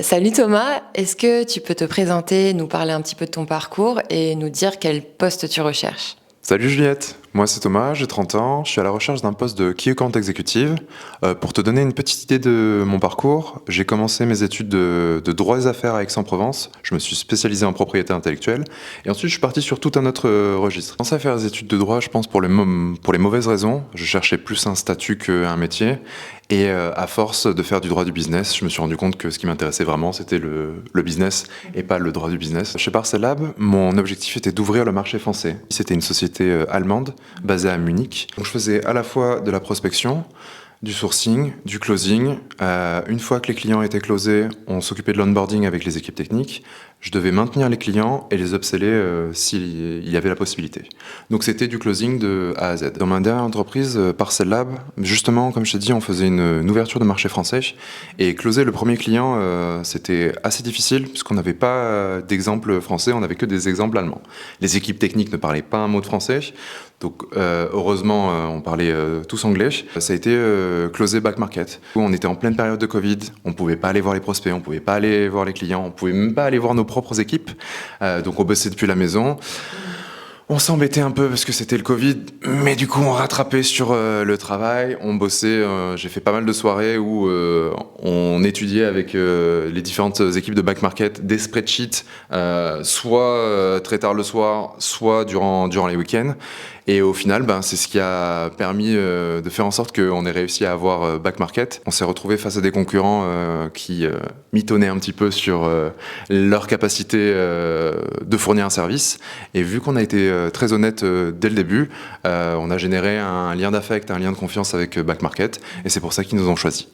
Salut Thomas, est-ce que tu peux te présenter, nous parler un petit peu de ton parcours et nous dire quel poste tu recherches? Salut Juliette, moi c'est Thomas, j'ai 30 ans, je suis à la recherche d'un poste de Key Account Executive. Pour te donner une petite idée de mon parcours, j'ai commencé mes études de droit des affaires à Aix-en-Provence, je me suis spécialisé en propriété intellectuelle, et ensuite je suis parti sur tout un autre registre. J'ai commencé à faire des études de droit, je pense, pour les mauvaises raisons. Je cherchais plus un statut qu'un métier, et à force de faire du droit du business, je me suis rendu compte que ce qui m'intéressait vraiment, c'était le business et pas le droit du business. Chez Parcel Lab, mon objectif était d'ouvrir le marché français. C'était une société allemande basée à Munich. Donc je faisais à la fois de la prospection, du sourcing, du closing. Une fois que les clients étaient closés, on s'occupait de l'onboarding avec les équipes techniques. Je devais maintenir les clients et les upseller s'il y avait la possibilité. Donc c'était du closing de A à Z. Dans ma dernière entreprise, Parcel Lab, justement, comme je t'ai dit, on faisait une ouverture de marché français. Et closer le premier client, c'était assez difficile puisqu'on n'avait pas d'exemple français, on n'avait que des exemples allemands. Les équipes techniques ne parlaient pas un mot de français. Donc heureusement, on parlait tous anglais. Ça a été closé back market. On était en pleine période de Covid, on pouvait pas aller voir les prospects, on pouvait pas aller voir les clients, on pouvait même pas aller voir nos propres équipes. Donc on bossait depuis la maison. On s'embêtait un peu parce que c'était le Covid, mais du coup on rattrapait sur le travail, on bossait, j'ai fait pas mal de soirées où on étudiait avec les différentes équipes de back market des spreadsheets, soit très tard le soir, soit durant les week-ends. Et au final, c'est ce qui a permis de faire en sorte qu'on ait réussi à avoir back market. On s'est retrouvé face à des concurrents qui mitonnaient un petit peu sur leur capacité de fournir un service. Et vu qu'on a été très honnête dès le début, on a généré un lien d'affect, un lien de confiance avec back market. Et c'est pour ça qu'ils nous ont choisis.